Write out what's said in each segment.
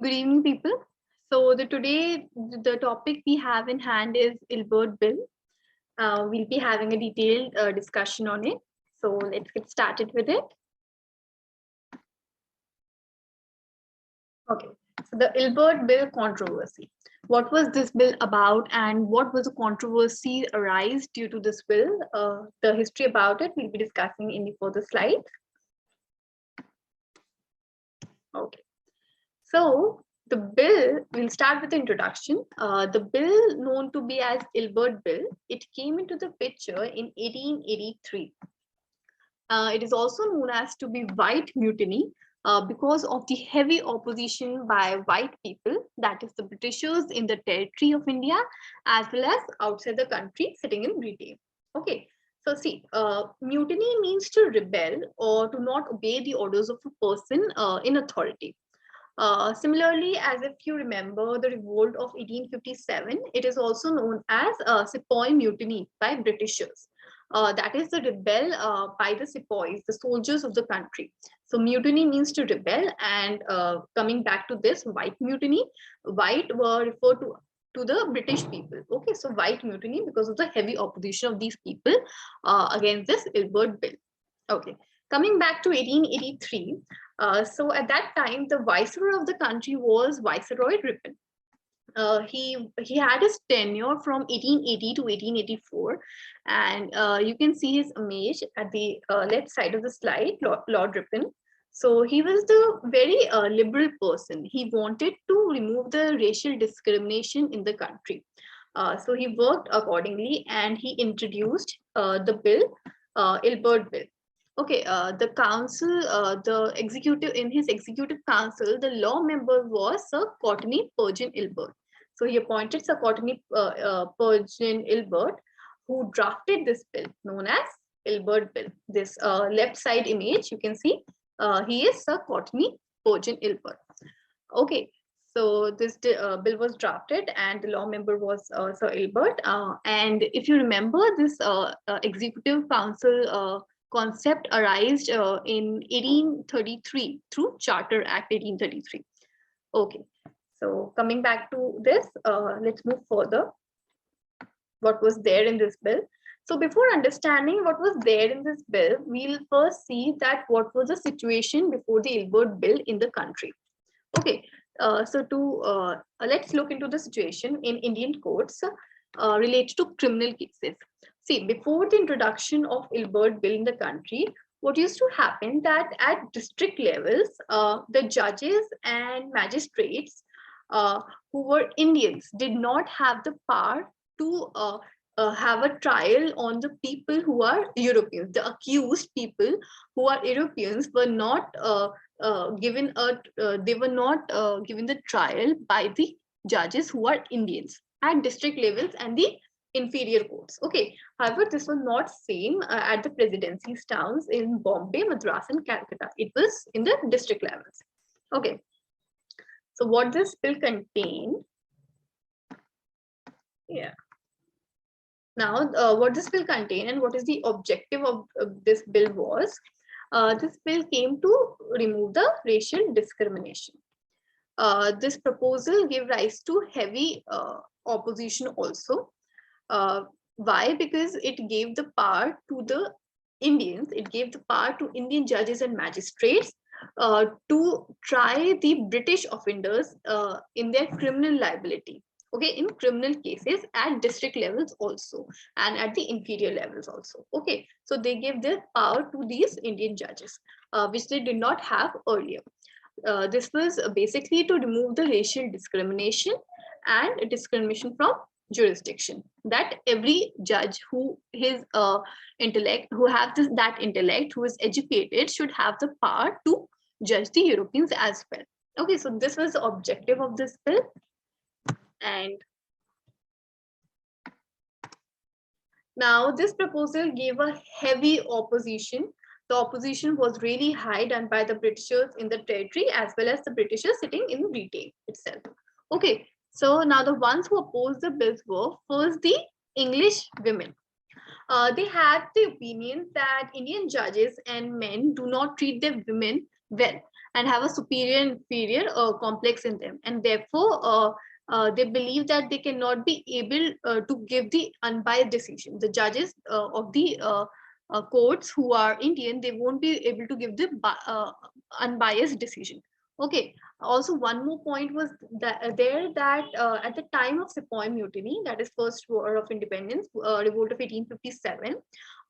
Good evening, people. So today the topic we have in hand is Illbert bill. We'll be having a detailed discussion on it. So let's get started with it. Okay. So the Illbert bill controversy. What was this bill about, and what was the controversy arise due to this bill? The history about it we'll be discussing in the further slides. Okay. So the bill, we'll start with the introduction. The bill known to be as Illbert Bill, it came into the picture in 1883. It is also known as to be White Mutiny because of the heavy opposition by white people, that is the Britishers in the territory of India, as well as outside the country sitting in Britain. Okay, so see, mutiny means to rebel or to not obey the orders of a person in authority. Similarly, as if you remember the revolt of 1857, it is also known as Sepoy Mutiny by Britishers. That is the rebel by the sepoys, the soldiers of the country. So mutiny means to rebel, and coming back to this white mutiny, white were referred to the British people. Okay, so white mutiny because of the heavy opposition of these people against this Illbert bill. Okay, coming back to 1883. So at that time, the viceroy of the country was Viceroy Ripon. He had his tenure from 1880 to 1884, and you can see his image at the left side of the slide, Lord Ripon. So he was the very liberal person. He wanted to remove the racial discrimination in the country. So he worked accordingly, and he introduced the bill, Illbert bill. Okay, the council, the executive, in his executive council, the law member was Sir Courtenay Purgeon Illbert. So he appointed Sir Courtenay Purgeon Illbert, who drafted this bill known as Illbert bill. This left side image, you can see, he is Sir Courtenay Purgeon Illbert. Okay, so this bill was drafted, and the law member was Sir Illbert. And if you remember, this executive council concept arose in 1833 through Charter Act 1833. Okay, so coming back to this, let's move further. What was there in this bill? So before understanding what was there in this bill, we'll first see that what was the situation before the Illbert bill in the country. Okay, so let's look into the situation in Indian courts related to criminal cases. See, before the introduction of Illbert bill in the country, what used to happen that at district levels, the judges and magistrates who were Indians did not have the power to have a trial on the people who are Europeans. The accused people who are Europeans were not given the trial by the judges who are Indians at district levels and the inferior courts. Okay, however, this was not same at the presidency's towns in Bombay, Madras, and Calcutta. It was in the district levels. Okay, so what this bill contained, yeah. Now, what this bill contained and what is the objective of this bill was, this bill came to remove the racial discrimination. This proposal gave rise to heavy opposition also. Why? Because it gave the power to the Indians, it gave the power to Indian judges and magistrates to try the British offenders in their criminal liability. Okay, in criminal cases at district levels also, and at the inferior levels also. Okay, so they gave their power to these Indian judges, which they did not have earlier. This was basically to remove the racial discrimination and discrimination from jurisdiction, that every judge who his intellect, who have that intellect, who is educated, should have the power to judge the Europeans as well. Okay, so this was the objective of this bill. And now this proposal gave a heavy opposition. The opposition was really high, done by the Britishers in the territory as well as the Britishers sitting in Britain itself. Okay, so now the ones who opposed the bills were first the English women. They had the opinion that Indian judges and men do not treat their women well, and have a superior and inferior complex in them, and therefore they believe that they cannot be able to give the unbiased decision. The judges of the courts who are Indian, they won't be able to give the unbiased decision. Okay. Also, one more point was that at the time of Sepoy Mutiny, that is First War of Independence, revolt of 1857,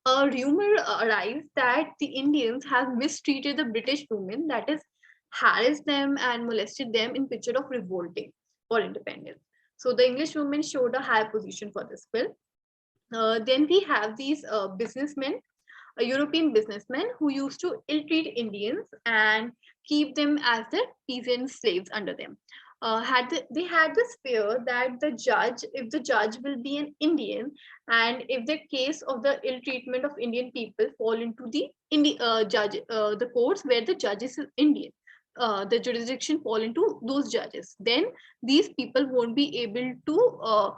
a rumor arrived that the Indians have mistreated the British women, that is, harassed them and molested them in picture of revolting for independence. So the English women showed a high position for this bill. Then we have these businessmen, European businessmen who used to ill-treat Indians and keep them as their peasant slaves under them. They had this fear that if the judge will be an Indian, and if the case of the ill treatment of Indian people fall into the courts where the judge is Indian, the jurisdiction fall into those judges, then these people won't be able to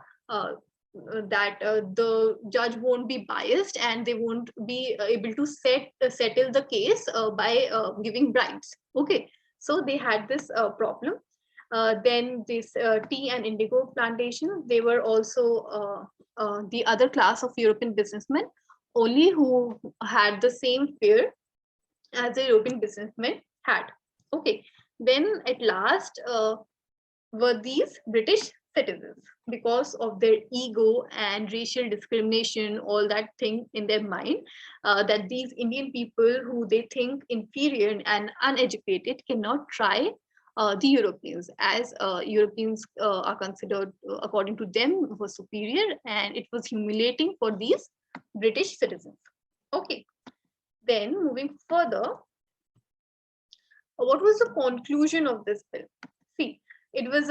the judge won't be biased, and they won't be able to settle the case by giving bribes. Okay, so they had this problem. Then this tea and indigo plantation, they were also the other class of European businessmen, only who had the same fear as the European businessmen had. Okay, then at last were these British citizens, because of their ego and racial discrimination, all that thing in their mind, that these Indian people who they think inferior and uneducated cannot try the Europeans, as Europeans are considered, according to them, were superior, and it was humiliating for these British citizens. Okay, then moving further, what was the conclusion of this bill? See, it was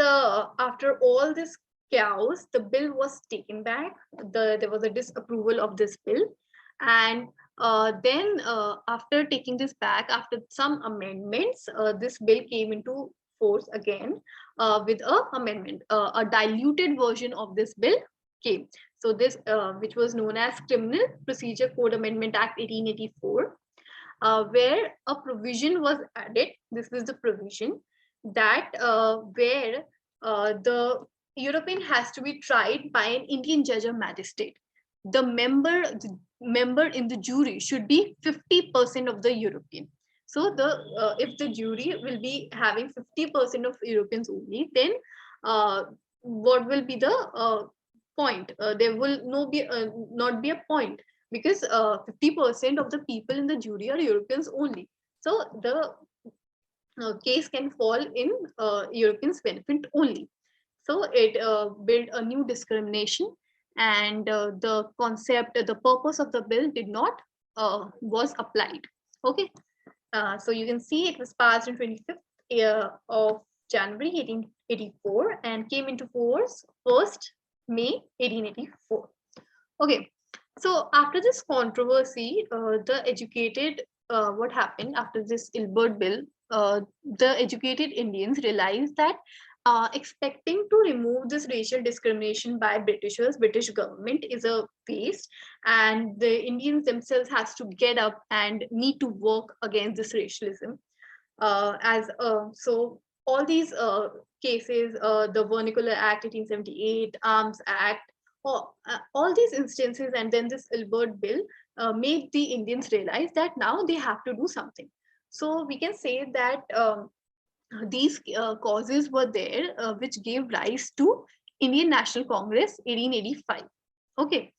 after all this chaos, the bill was taken back. There was a disapproval of this bill, and then after taking this back, after some amendments, this bill came into force again with a amendment. A diluted version of this bill came. So this, which was known as Criminal Procedure Code Amendment Act 1884. Where a provision was added. This is the provision that where the European has to be tried by an Indian judge or magistrate. The member in the jury should be 50% of the European. So if the jury will be having 50% of Europeans only, then what will be the point? There will not be a point, because 50% of the people in the jury are Europeans only. So the case can fall in Europeans' benefit only. So it built a new discrimination, and the purpose of the bill did not was applied. Okay, so you can see it was passed on 25th of January 1884 and came into force 1st May 1884. Okay, so after this controversy, what happened after this Ilbert bill, the educated Indians realized that expecting to remove this racial discrimination by British government is a waste, and the Indians themselves has to get up and need to work against this racialism. So all these cases, the Vernacular Act 1878, Arms Act, all these instances, and then this Ilbert bill made the Indians realize that now they have to do something. So we can say that these causes were there which gave rise to Indian National Congress 1885. Okay,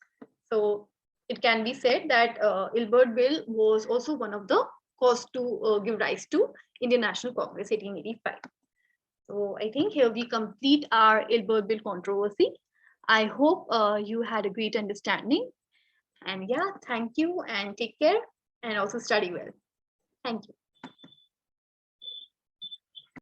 so it can be said that Ilbert bill was also one of the cause to give rise to Indian National Congress 1885. So I think here we complete our Ilbert bill controversy. I hope you had a great understanding. And yeah, thank you and take care, and also study well. Thank you.